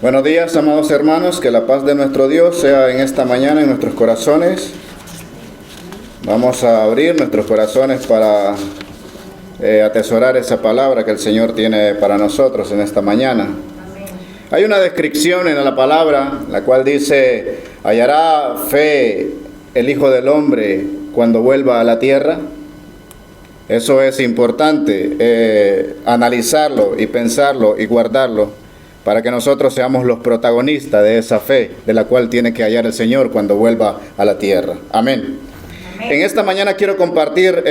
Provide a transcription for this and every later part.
Buenos días, amados hermanos, que la paz de nuestro Dios sea en esta mañana en nuestros corazones. Vamos a abrir nuestros corazones para atesorar esa palabra que el Señor tiene para nosotros en esta mañana. Hay una descripción en la palabra, la cual dice: ¿hallará fe el Hijo del Hombre cuando vuelva a la tierra? Eso es importante, analizarlo y pensarlo y guardarlo, para que nosotros seamos los protagonistas de esa fe, de la cual tiene que hallar el Señor cuando vuelva a la tierra. Amén. Amén. En esta mañana quiero compartir,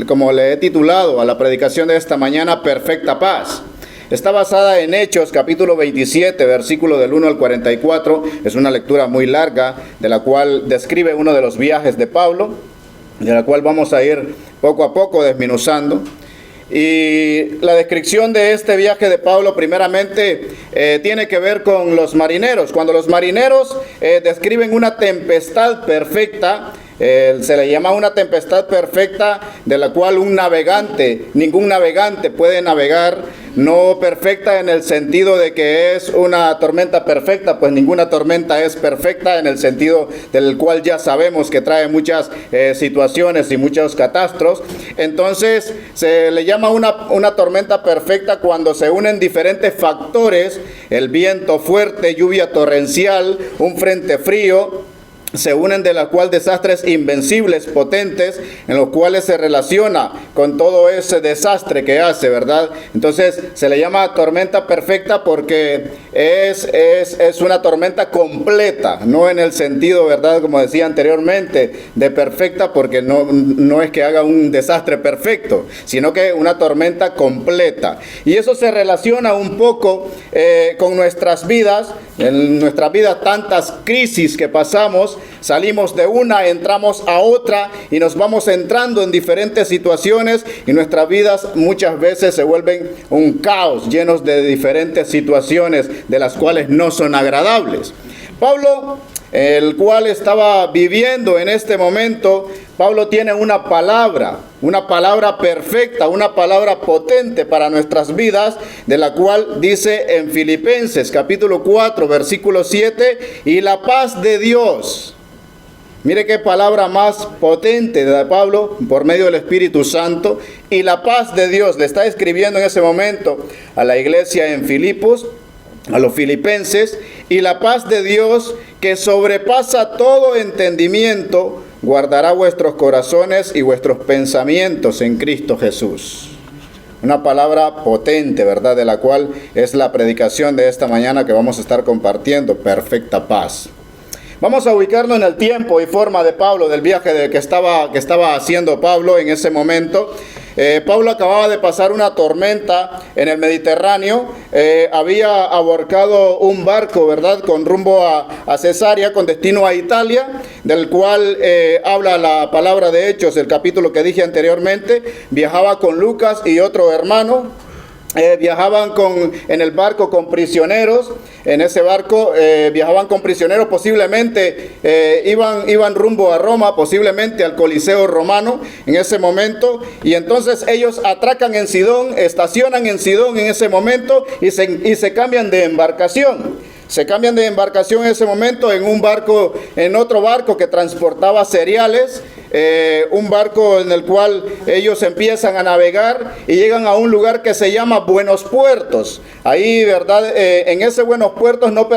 como le he titulado a la predicación de esta mañana, Perfecta Paz. Está basada en Hechos, capítulo 27, versículo del 1 al 44. Es una lectura muy larga, de la cual describe uno de los viajes de Pablo, de la cual vamos a ir poco a poco desmenuzando. Y la descripción de este viaje de Pablo primeramente tiene que ver con los marineros. Cuando los marineros describen una tempestad perfecta, se le llama una tempestad perfecta, de la cual ningún navegante puede navegar. No perfecta en el sentido de que es una tormenta perfecta, pues ninguna tormenta es perfecta, en el sentido del cual ya sabemos que trae muchas situaciones y muchos catástrofes. Entonces se le llama una tormenta perfecta cuando se unen diferentes factores: el viento fuerte, lluvia torrencial, un frente frío. Se unen, de la cual desastres invencibles, potentes, en los cuales se relaciona con todo ese desastre que hace, ¿verdad? Entonces se le llama tormenta perfecta porque es una tormenta completa, no en el sentido, ¿verdad?, como decía anteriormente, de perfecta, porque no es que haga un desastre perfecto, sino que una tormenta completa. Y eso se relaciona un poco con nuestras vidas. En nuestras vidas, tantas crisis que pasamos, salimos de una, entramos a otra y nos vamos entrando en diferentes situaciones, y nuestras vidas muchas veces se vuelven un caos, llenos de diferentes situaciones de las cuales no son agradables. Pablo, el cual estaba viviendo en este momento, Pablo tiene una palabra perfecta, una palabra potente para nuestras vidas, de la cual dice en Filipenses capítulo 4, versículo 7, y la paz de Dios. Mire qué palabra más potente de Pablo por medio del Espíritu Santo. Y la paz de Dios le está escribiendo en ese momento a la iglesia en Filipos, a los filipenses: y la paz de Dios, que sobrepasa todo entendimiento, guardará vuestros corazones y vuestros pensamientos en Cristo Jesús. Una palabra potente, ¿verdad?, de la cual es la predicación de esta mañana que vamos a estar compartiendo: perfecta paz. Vamos a ubicarnos en el tiempo y forma de Pablo, del viaje que estaba haciendo Pablo en ese momento. Pablo acababa de pasar una tormenta en el Mediterráneo. Había abordado un barco, ¿verdad?, con rumbo a Cesarea, con destino a Italia, del cual habla la palabra de Hechos, el capítulo que dije anteriormente. Viajaba con Lucas y otro hermano. Viajaban en el barco con prisioneros. En ese barco viajaban con prisioneros, posiblemente iban rumbo a Roma, posiblemente al Coliseo romano en ese momento. Y entonces ellos atracan en Sidón, estacionan en Sidón en ese momento y se cambian de embarcación. Se cambian de embarcación en ese momento en otro barco que transportaba cereales. Un barco en el cual ellos empiezan a navegar y llegan a un lugar que se llama Buenos Puertos. Ahí, ¿verdad? En ese Buenos Puertos no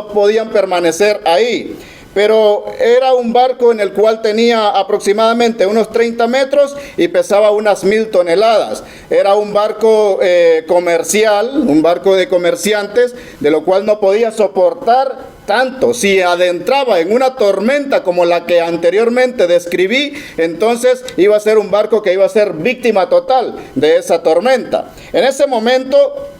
podían permanecer ahí. Pero era un barco en el cual tenía aproximadamente unos 30 metros y pesaba unas 1000 toneladas. Era un barco comercial, un barco de comerciantes, de lo cual no podía soportar tanto. Si adentraba en una tormenta como la que anteriormente describí, entonces iba a ser un barco que iba a ser víctima total de esa tormenta. En ese momento,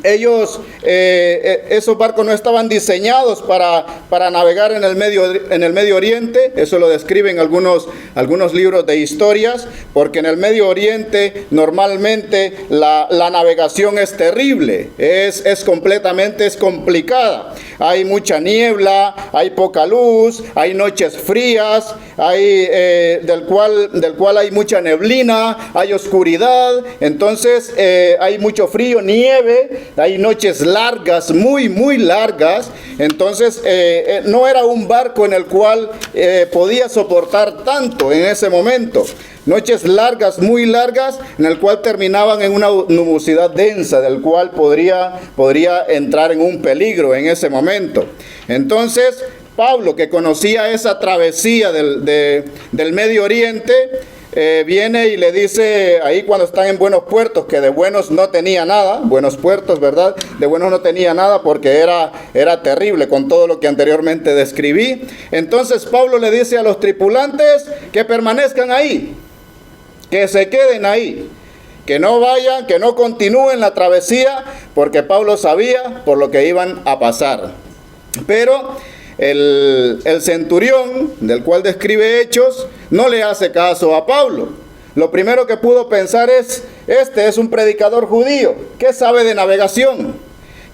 esos barcos no estaban diseñados para navegar en el Medio Oriente. Eso lo describen algunos libros de historias, porque en el Medio Oriente normalmente la navegación es terrible, es complicada. Hay mucha niebla, hay poca luz, hay noches frías, del cual hay mucha neblina, hay oscuridad, entonces hay mucho frío, nieve, hay noches largas, muy, muy largas. Entonces no era un barco en el cual podía soportar tanto en ese momento. Noches largas, muy largas, en el cual terminaban en una nubosidad densa, del cual podría entrar en un peligro en ese momento. Entonces, Pablo, que conocía esa travesía del Medio Oriente, viene y le dice ahí cuando están en buenos puertos, que de buenos no tenía nada, buenos puertos, ¿verdad? De buenos no tenía nada porque era terrible con todo lo que anteriormente describí. Entonces Pablo le dice a los tripulantes que permanezcan ahí, que se queden ahí, que no vayan, que no continúen la travesía, porque Pablo sabía por lo que iban a pasar. Pero el centurión, del cual describe Hechos, no le hace caso a Pablo. Lo primero que pudo pensar es, este es un predicador judío, ¿qué sabe de navegación?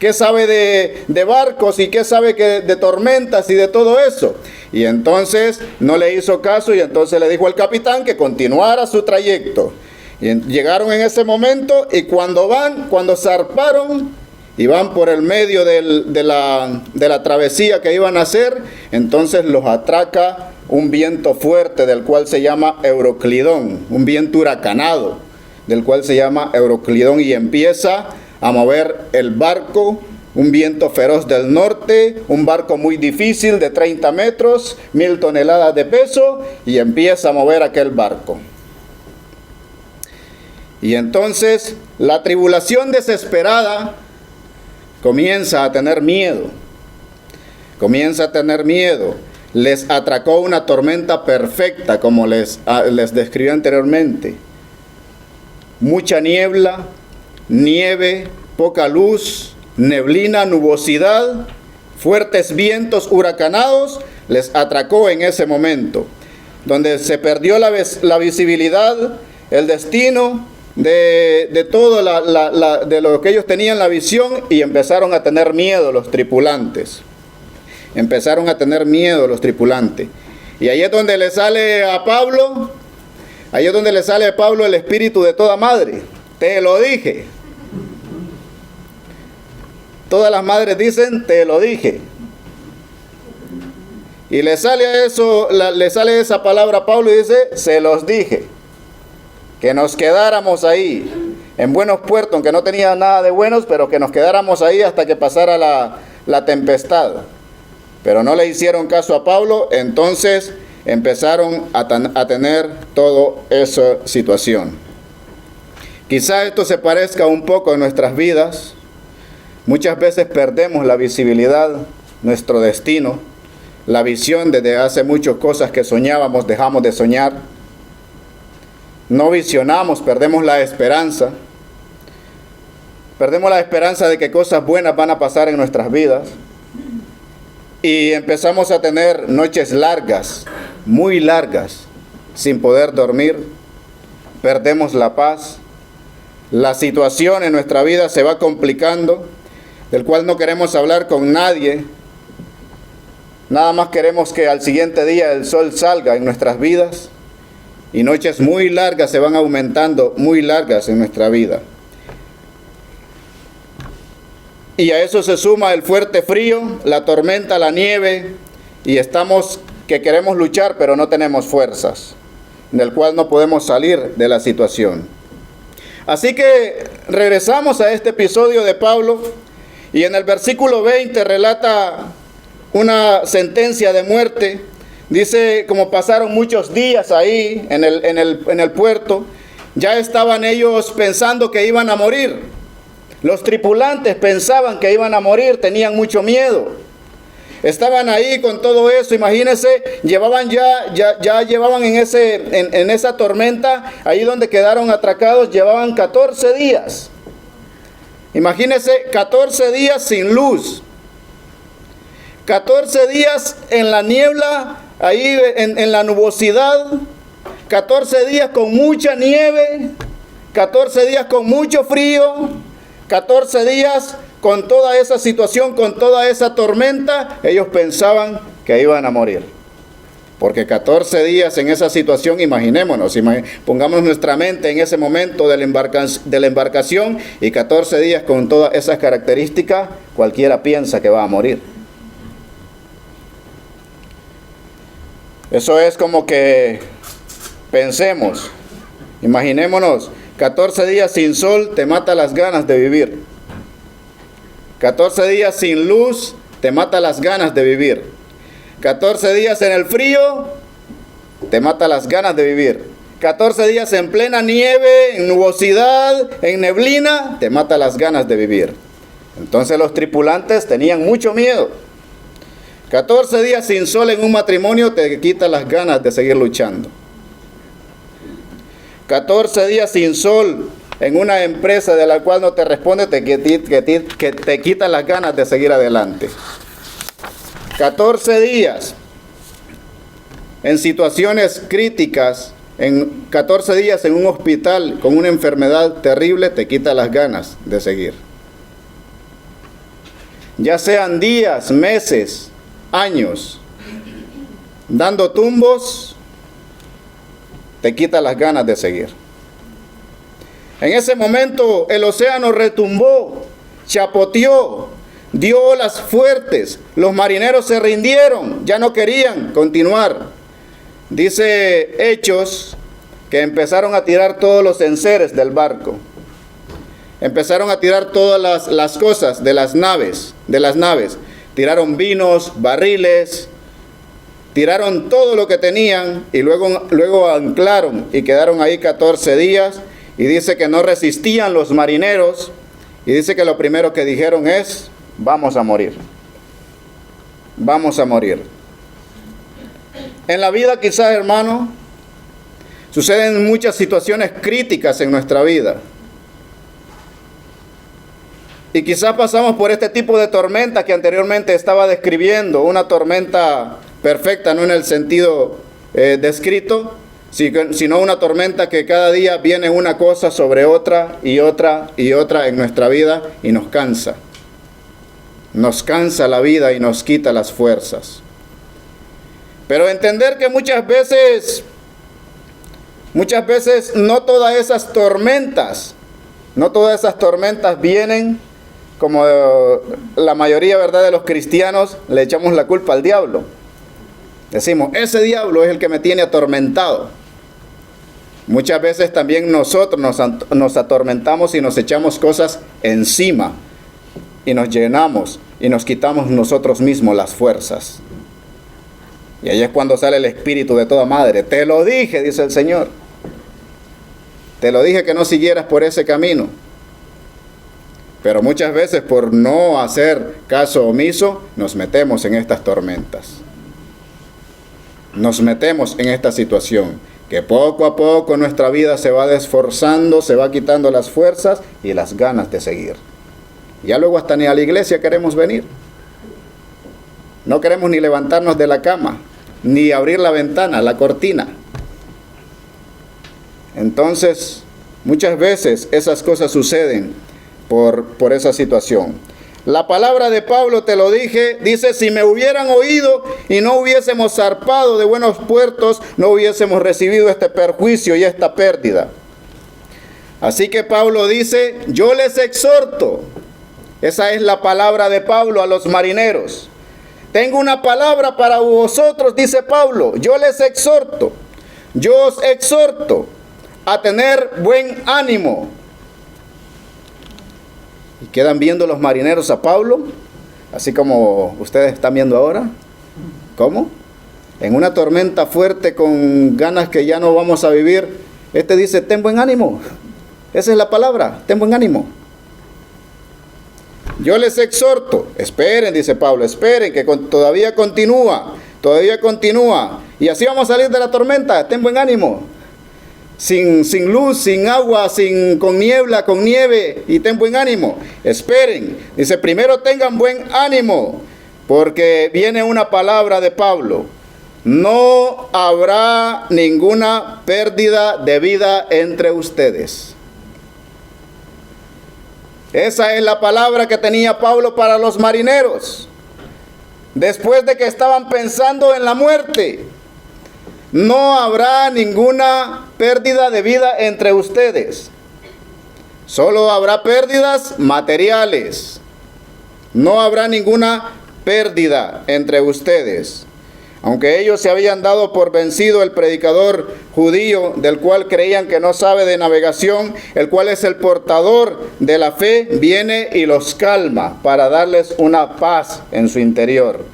¿Qué sabe de barcos y qué sabe de tormentas y de todo eso? Y entonces no le hizo caso y entonces le dijo al capitán que continuara su trayecto. Y llegaron en ese momento y cuando zarparon y van por el medio de la travesía que iban a hacer, entonces los atraca un viento fuerte del cual se llama Euroclidón, un viento huracanado del cual se llama Euroclidón, y empieza a mover el barco, un viento feroz del norte, un barco muy difícil de 30 metros, 1000 toneladas de peso, y empieza a mover aquel barco. Y entonces la tribulación desesperada comienza a tener miedo, les atracó una tormenta perfecta, como les describí anteriormente, mucha niebla, nieve, poca luz, neblina, nubosidad, fuertes vientos huracanados, les atracó en ese momento, donde se perdió la visibilidad, el destino de todo de lo que ellos tenían la visión, y empezaron a tener miedo los tripulantes. Y ahí es donde le sale a Pablo, el espíritu de toda madre. Te lo dije. Todas las madres dicen, te lo dije. Y le sale esa palabra a Pablo y dice, se los dije. Que nos quedáramos ahí, en buenos puertos, aunque no tenía nada de buenos, pero que nos quedáramos ahí hasta que pasara la tempestad. Pero no le hicieron caso a Pablo, entonces empezaron a tener toda esa situación. Quizá esto se parezca un poco en nuestras vidas. Muchas veces perdemos la visibilidad, nuestro destino, la visión. Desde hace muchas cosas que soñábamos, dejamos de soñar. No visionamos, perdemos la esperanza. Perdemos la esperanza de que cosas buenas van a pasar en nuestras vidas. Y empezamos a tener noches largas, muy largas, sin poder dormir. Perdemos la paz. La situación en nuestra vida se va complicando, del cual no queremos hablar con nadie. Nada más queremos que al siguiente día el sol salga en nuestras vidas. Y noches muy largas se van aumentando, muy largas en nuestra vida. Y a eso se suma el fuerte frío, la tormenta, la nieve, y estamos que queremos luchar pero no tenemos fuerzas, del cual no podemos salir de la situación. Así que regresamos a este episodio de Pablo, y en el versículo 20 relata una sentencia de muerte. Dice, como pasaron muchos días ahí en el puerto, ya estaban ellos pensando que iban a morir. Los tripulantes pensaban que iban a morir, tenían mucho miedo. Estaban ahí con todo eso, imagínense, llevaban en esa tormenta, ahí donde quedaron atracados, llevaban 14 días. Imagínense, 14 días sin luz. 14 días en la niebla, ahí en la nubosidad. 14 días con mucha nieve. 14 días con mucho frío. 14 días con toda esa situación, con toda esa tormenta. Ellos pensaban que iban a morir. Porque 14 días en esa situación, imaginémonos, pongamos nuestra mente en ese momento de la embarcación y 14 días con todas esas características, cualquiera piensa que va a morir. Eso es como que pensemos, imaginémonos, 14 días sin sol te mata las ganas de vivir. 14 días sin luz te mata las ganas de vivir. 14 días en el frío, te mata las ganas de vivir. 14 días en plena nieve, en nubosidad, en neblina, te mata las ganas de vivir. Entonces los tripulantes tenían mucho miedo. 14 días sin sol en un matrimonio te quita las ganas de seguir luchando. 14 días sin sol en una empresa de la cual no te responde, te quita las ganas de seguir adelante. 14 días en situaciones críticas, en 14 días en un hospital con una enfermedad terrible, te quita las ganas de seguir. Ya sean días, meses, años, dando tumbos, te quita las ganas de seguir. En ese momento el océano retumbó, chapoteó, dio olas fuertes, los marineros se rindieron, ya no querían continuar. Dice Hechos que empezaron a tirar todos los enseres del barco. Empezaron a tirar todas las cosas de las naves. Tiraron vinos, barriles, tiraron todo lo que tenían y luego anclaron y quedaron ahí 14 días. Y dice que no resistían los marineros y dice que lo primero que dijeron es: vamos a morir. Vamos a morir. En la vida quizás, hermano, suceden muchas situaciones críticas en nuestra vida. Y quizás pasamos por este tipo de tormenta que anteriormente estaba describiendo, una tormenta perfecta, no en el sentido descrito, sino una tormenta que cada día viene una cosa sobre otra y otra y otra en nuestra vida y nos cansa. Nos cansa la vida y nos quita las fuerzas. Pero entender que muchas veces no todas esas tormentas vienen como la mayoría, ¿verdad?, de los cristianos le echamos la culpa al diablo. Decimos, ese diablo es el que me tiene atormentado. Muchas veces también nosotros nos atormentamos y nos echamos cosas encima y nos llenamos y nos quitamos nosotros mismos las fuerzas. Y ahí es cuando sale el espíritu de toda madre. Te lo dije, dice el Señor. Te lo dije que no siguieras por ese camino. Pero muchas veces por no hacer caso omiso, nos metemos en estas tormentas. Nos metemos en esta situación, que poco a poco nuestra vida se va desforzando, se va quitando las fuerzas y las ganas de seguir. Ya luego hasta ni a la iglesia queremos venir. No queremos ni levantarnos de la cama, ni abrir la ventana, la cortina. Entonces, muchas veces esas cosas suceden por esa situación. La palabra de Pablo, te lo dije, dice: si me hubieran oído y no hubiésemos zarpado de buenos puertos, no hubiésemos recibido este perjuicio y esta pérdida. Así que Pablo dice: yo les exhorto. Esa es la palabra de Pablo a los marineros. Tengo una palabra para vosotros, dice Pablo. Yo les exhorto. Yo os exhorto a tener buen ánimo. Y quedan viendo los marineros a Pablo, así como ustedes están viendo ahora. ¿Cómo? En una tormenta fuerte con ganas que ya no vamos a vivir, este dice: ten buen ánimo. Esa es la palabra, ten buen ánimo. Yo les exhorto, esperen, dice Pablo, esperen, que todavía continúa. Y así vamos a salir de la tormenta, ten buen ánimo. Sin luz, sin agua, con niebla, con nieve, y ten buen ánimo. Esperen. Dice, primero tengan buen ánimo, porque viene una palabra de Pablo. No habrá ninguna pérdida de vida entre ustedes. Esa es la palabra que tenía Pablo para los marineros. Después de que estaban pensando en la muerte, no habrá ninguna pérdida de vida entre ustedes. Solo habrá pérdidas materiales. No habrá ninguna pérdida entre ustedes. Aunque ellos se habían dado por vencido, el predicador judío, del cual creían que no sabe de navegación, el cual es el portador de la fe, viene y los calma para darles una paz en su interior.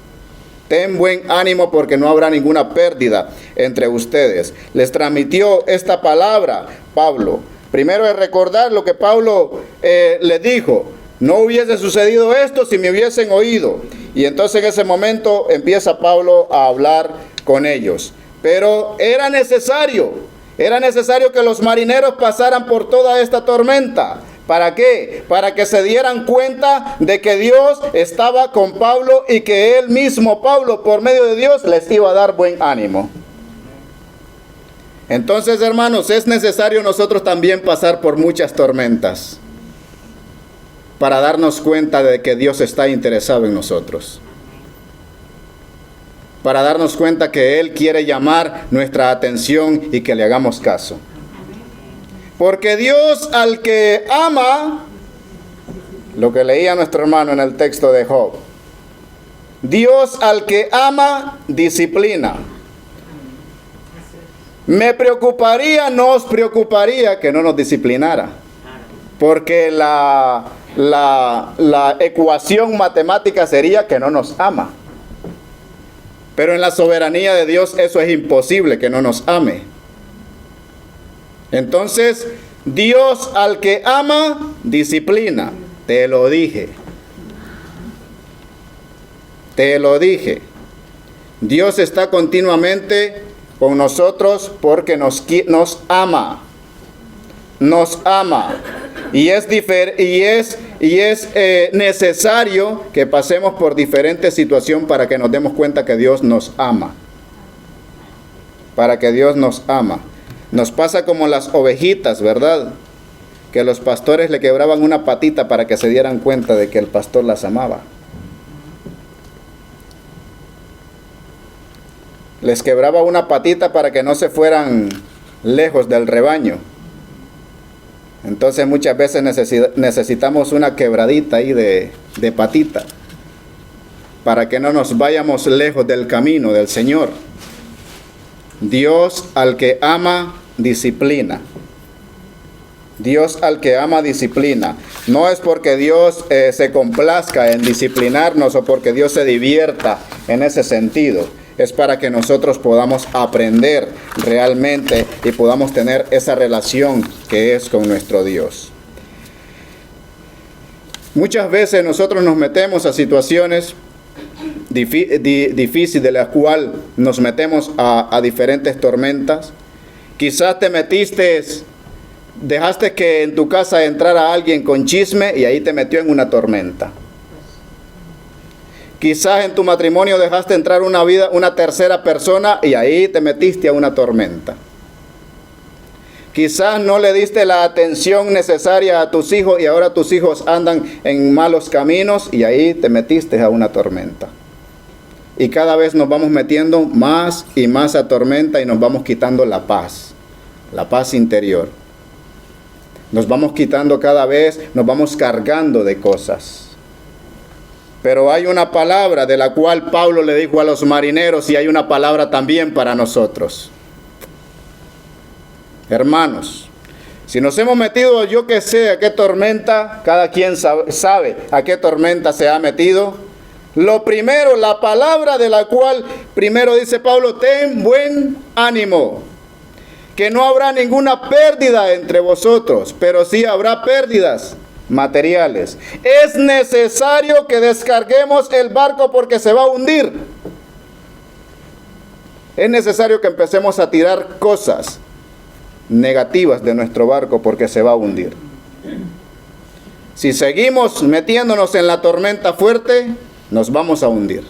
Ten buen ánimo porque no habrá ninguna pérdida entre ustedes. Les transmitió esta palabra Pablo. Primero es recordar lo que Pablo les dijo. No hubiese sucedido esto si me hubiesen oído. Y entonces en ese momento empieza Pablo a hablar con ellos. Pero era necesario que los marineros pasaran por toda esta tormenta. ¿Para qué? Para que se dieran cuenta de que Dios estaba con Pablo y que él mismo, Pablo, por medio de Dios, les iba a dar buen ánimo. Entonces, hermanos, es necesario nosotros también pasar por muchas tormentas para darnos cuenta de que Dios está interesado en nosotros. Para darnos cuenta que Él quiere llamar nuestra atención y que le hagamos caso. Porque Dios al que ama, lo que leía nuestro hermano en el texto de Job, Dios al que ama, disciplina. Me preocuparía, nos preocuparía que no nos disciplinara. Porque la ecuación matemática sería que no nos ama. Pero en la soberanía de Dios eso es imposible, que no nos ame. Entonces, Dios al que ama, disciplina. Te lo dije. Te lo dije. Dios está continuamente con nosotros porque nos ama. Nos ama. Y es necesario que pasemos por diferentes situaciones para que nos demos cuenta que Dios nos ama. Para que Dios nos ama. Nos pasa como las ovejitas, ¿verdad? Que los pastores le quebraban una patita para que se dieran cuenta de que el pastor las amaba. Les quebraba una patita para que no se fueran lejos del rebaño. Entonces muchas veces necesitamos una quebradita ahí de patita para que no nos vayamos lejos del camino del Señor. Dios al que ama, disciplina. Dios al que ama, disciplina. No es porque Dios se complazca en disciplinarnos o porque Dios se divierta en ese sentido. Es para que nosotros podamos aprender realmente y podamos tener esa relación que es con nuestro Dios. Muchas veces nosotros nos metemos a situaciones difíciles de las cuales nos metemos a diferentes tormentas. Quizás dejaste que en tu casa entrara alguien con chisme y ahí te metió en una tormenta. Quizás en tu matrimonio dejaste entrar una tercera persona y ahí te metiste a una tormenta. Quizás no le diste la atención necesaria a tus hijos y ahora tus hijos andan en malos caminos y ahí te metiste a una tormenta. Y cada vez nos vamos metiendo más y más a tormenta y nos vamos quitando la paz interior. Nos vamos quitando cada vez, nos vamos cargando de cosas. Pero hay una palabra de la cual Pablo le dijo a los marineros y hay una palabra también para nosotros. Hermanos, si nos hemos metido, yo que sé a qué tormenta, cada quien sabe a qué tormenta se ha metido. Lo primero, la palabra de la cual primero dice Pablo, ten buen ánimo, que no habrá ninguna pérdida entre vosotros, pero sí habrá pérdidas materiales. Es necesario que descarguemos el barco porque se va a hundir. Es necesario que empecemos a tirar cosas negativas de nuestro barco porque se va a hundir. Si seguimos metiéndonos en la tormenta fuerte, nos vamos a hundir.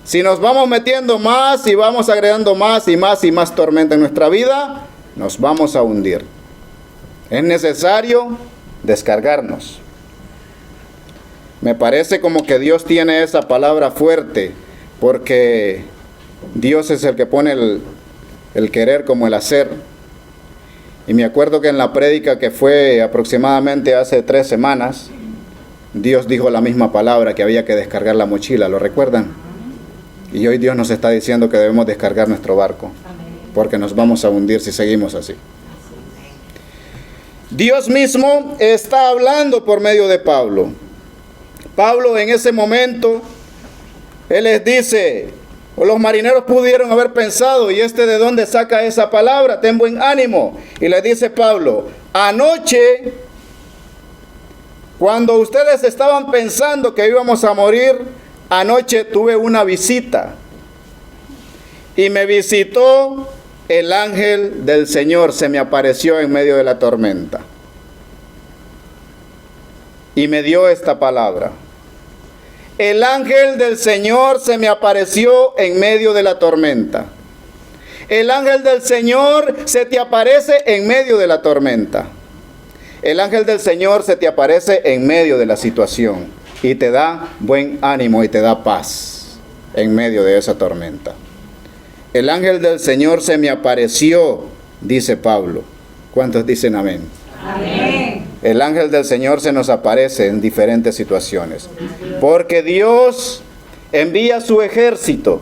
Si nos vamos metiendo más y vamos agregando más y más tormenta en nuestra vida, nos vamos a hundir. Es necesario descargarnos. Me parece como que Dios tiene esa palabra fuerte, porque Dios es el que pone el querer como el hacer. Y me acuerdo que en la prédica que fue aproximadamente hace 3 semanas, Dios dijo la misma palabra, que había que descargar la mochila, ¿lo recuerdan? Y hoy Dios nos está diciendo que debemos descargar nuestro barco, porque nos vamos a hundir si seguimos así. Dios mismo está hablando por medio de Pablo. Pablo en ese momento, él les dice, o los marineros pudieron haber pensado, ¿y de dónde saca esa palabra? Ten buen ánimo. Y le dice Pablo, anoche, cuando ustedes estaban pensando que íbamos a morir, anoche tuve una visita. Y me visitó el ángel del Señor, se me apareció en medio de la tormenta. Y me dio esta palabra. El ángel del Señor se me apareció en medio de la tormenta. El ángel del Señor se te aparece en medio de la tormenta. El ángel del Señor se te aparece en medio de la situación y te da buen ánimo y te da paz en medio de esa tormenta. El ángel del Señor se me apareció, dice Pablo. ¿Cuántos dicen amén? Amén. El ángel del Señor se nos aparece en diferentes situaciones. Porque Dios envía su ejército.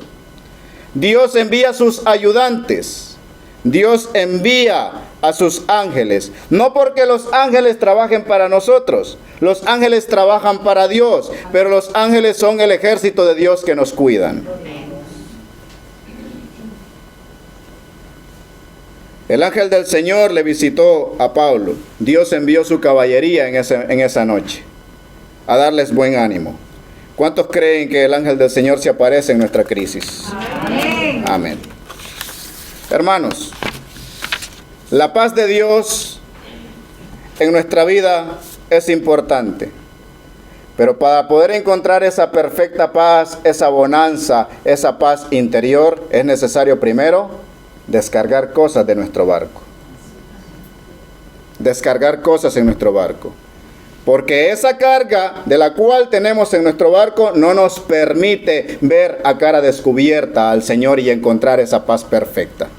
Dios envía sus ayudantes. Dios envía a sus ángeles. No porque los ángeles trabajen para nosotros. Los ángeles trabajan para Dios. Pero los ángeles son el ejército de Dios que nos cuidan. El ángel del Señor le visitó a Pablo. Dios envió su caballería en esa noche a darles buen ánimo. ¿Cuántos creen que el ángel del Señor se aparece en nuestra crisis? Amén. Amén. Hermanos, la paz de Dios en nuestra vida es importante. Pero para poder encontrar esa perfecta paz, esa bonanza, esa paz interior, es necesario primero descargar cosas de nuestro barco. Descargar cosas en nuestro barco. Porque esa carga de la cual tenemos en nuestro barco no nos permite ver a cara descubierta al Señor y encontrar esa paz perfecta.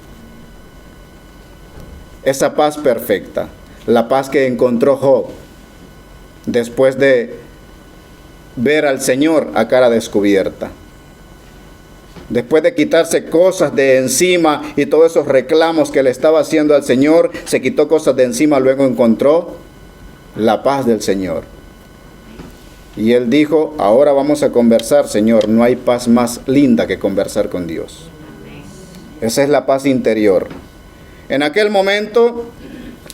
Esa paz perfecta. La paz que encontró Job después de ver al Señor a cara descubierta. Después de quitarse cosas de encima y todos esos reclamos que le estaba haciendo al Señor, se quitó cosas de encima, luego encontró la paz del Señor. Y él dijo, ahora vamos a conversar, Señor. No hay paz más linda que conversar con Dios. Esa es la paz interior. En aquel momento,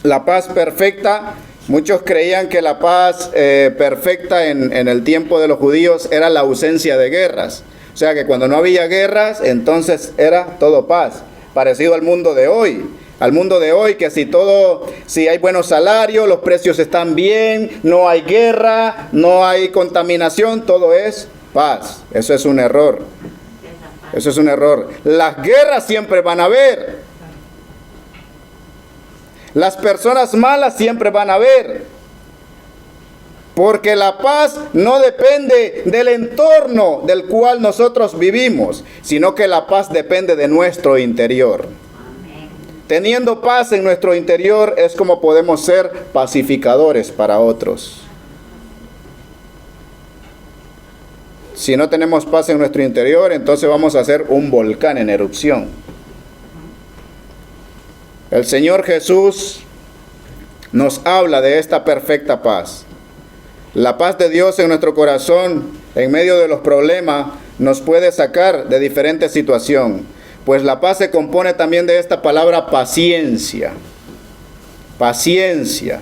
la paz perfecta, muchos creían que la paz perfecta en el tiempo de los judíos era la ausencia de guerras. O sea que cuando no había guerras, entonces era todo paz. Parecido al mundo de hoy. Al mundo de hoy, que si hay buenos salarios, los precios están bien, no hay guerra, no hay contaminación, todo es paz. Eso es un error. Eso es un error. Las guerras siempre van a haber. Las personas malas siempre van a haber. Porque la paz no depende del entorno del cual nosotros vivimos, sino que la paz depende de nuestro interior. Amén. Teniendo paz en nuestro interior es como podemos ser pacificadores para otros. Si no tenemos paz en nuestro interior, entonces vamos a ser un volcán en erupción. El Señor Jesús nos habla de esta perfecta paz. La paz de Dios en nuestro corazón, en medio de los problemas, nos puede sacar de diferentes situaciones. Pues la paz se compone también de esta palabra paciencia. Paciencia.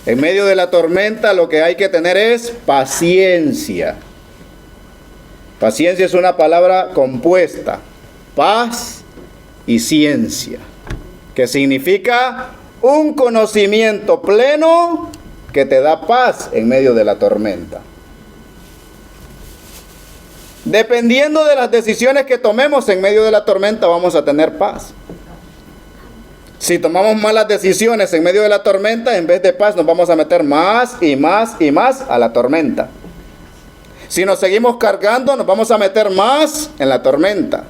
En medio de la tormenta lo que hay que tener es paciencia. Paciencia es una palabra compuesta. Paz y ciencia. Que significa un conocimiento pleno que te da paz en medio de la tormenta. Dependiendo de las decisiones que tomemos en medio de la tormenta, vamos a tener paz. Si tomamos malas decisiones en medio de la tormenta, en vez de paz, nos vamos a meter más y más y más a la tormenta. Si nos seguimos cargando, nos vamos a meter más en la tormenta.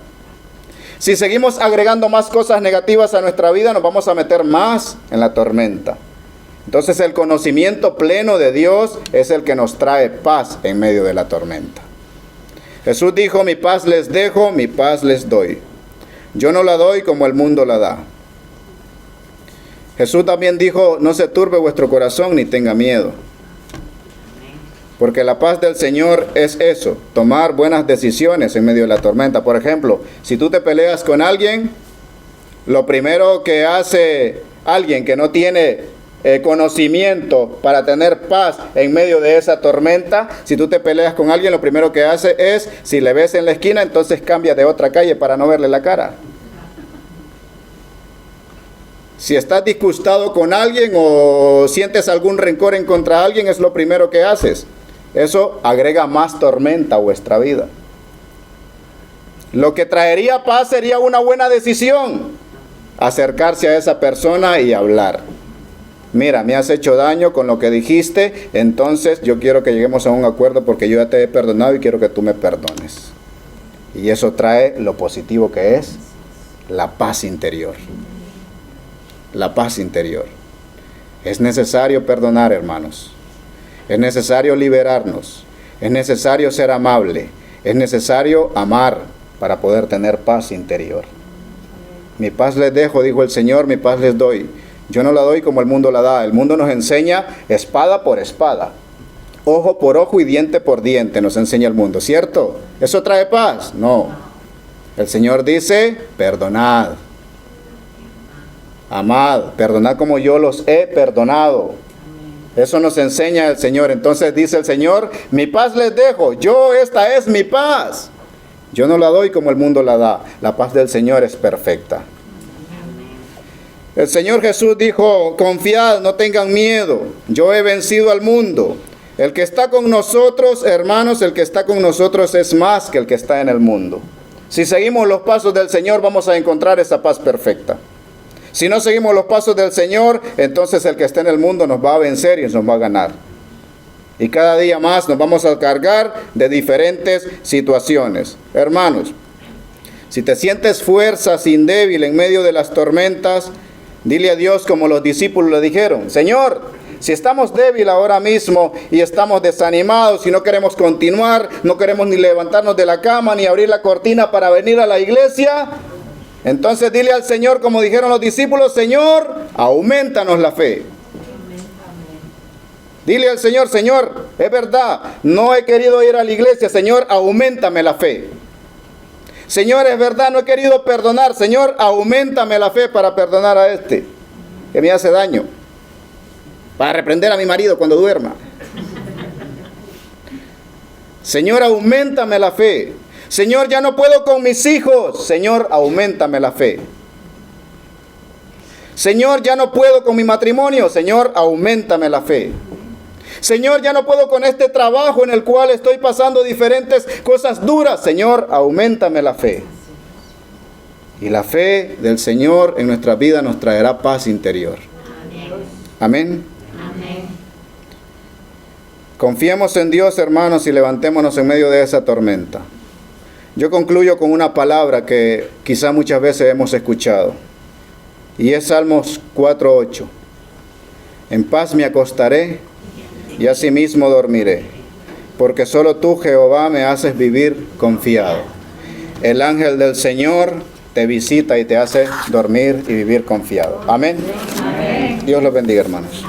Si seguimos agregando más cosas negativas a nuestra vida, nos vamos a meter más en la tormenta. Entonces el conocimiento pleno de Dios es el que nos trae paz en medio de la tormenta. Jesús dijo, mi paz les dejo, mi paz les doy. Yo no la doy como el mundo la da. Jesús también dijo, no se turbe vuestro corazón ni tenga miedo. Porque la paz del Señor es eso, tomar buenas decisiones en medio de la tormenta. Por ejemplo, si tú te peleas con alguien, lo primero que hace alguien que no tiene conocimiento para tener paz en medio de esa tormenta, si tú te peleas con alguien, lo primero que hace es, si le ves en la esquina, entonces cambia de otra calle para no verle la cara. Si estás disgustado con alguien o sientes algún rencor en contra de alguien, es lo primero que haces. Eso agrega más tormenta a vuestra vida. Lo que traería paz sería una buena decisión. Acercarse a esa persona y hablar. Mira, me has hecho daño con lo que dijiste, entonces yo quiero que lleguemos a un acuerdo porque yo ya te he perdonado y quiero que tú me perdones. Y eso trae lo positivo que es la paz interior. La paz interior. Es necesario perdonar, hermanos. Es necesario liberarnos. Es necesario ser amable. Es necesario amar para poder tener paz interior. Mi paz les dejo, dijo el Señor, mi paz les doy. Yo no la doy como el mundo la da. El mundo nos enseña espada por espada, ojo por ojo y diente por diente, nos enseña el mundo, ¿cierto? ¿Eso trae paz? No. El Señor dice, perdonad. Amad, perdonad como yo los he perdonado. Eso nos enseña el Señor. Entonces dice el Señor, mi paz les dejo, esta es mi paz. Yo no la doy como el mundo la da. La paz del Señor es perfecta. El Señor Jesús dijo, confiad, no tengan miedo, yo he vencido al mundo. El que está con nosotros, hermanos, el que está con nosotros es más que el que está en el mundo. Si seguimos los pasos del Señor, vamos a encontrar esa paz perfecta. Si no seguimos los pasos del Señor, entonces el que está en el mundo nos va a vencer y nos va a ganar. Y cada día más nos vamos a cargar de diferentes situaciones. Hermanos, si te sientes fuerza sin débil en medio de las tormentas, dile a Dios como los discípulos le dijeron, Señor, si estamos débiles ahora mismo y estamos desanimados y no queremos continuar, no queremos ni levantarnos de la cama ni abrir la cortina para venir a la iglesia, entonces dile al Señor como dijeron los discípulos, Señor, aumentanos la fe. Dile al Señor, Señor, es verdad, no he querido ir a la iglesia, Señor, auméntame la fe. Señor, es verdad, no he querido perdonar. Señor, auméntame la fe para perdonar a este que me hace daño. Para reprender a mi marido cuando duerma. Señor, auméntame la fe. Señor, ya no puedo con mis hijos. Señor, auméntame la fe. Señor, ya no puedo con mi matrimonio. Señor, auméntame la fe. Señor, ya no puedo con este trabajo en el cual estoy pasando diferentes cosas duras. Señor, auméntame la fe. Y la fe del Señor en nuestra vida nos traerá paz interior. Amén. Amén. Confiemos en Dios, hermanos, y levantémonos en medio de esa tormenta. Yo concluyo con una palabra que quizá muchas veces hemos escuchado. Y es Salmos 4:8. En paz me acostaré y asimismo dormiré, porque solo tú, Jehová, me haces vivir confiado. El ángel del Señor te visita y te hace dormir y vivir confiado. Amén. Amén. Dios los bendiga, hermanos.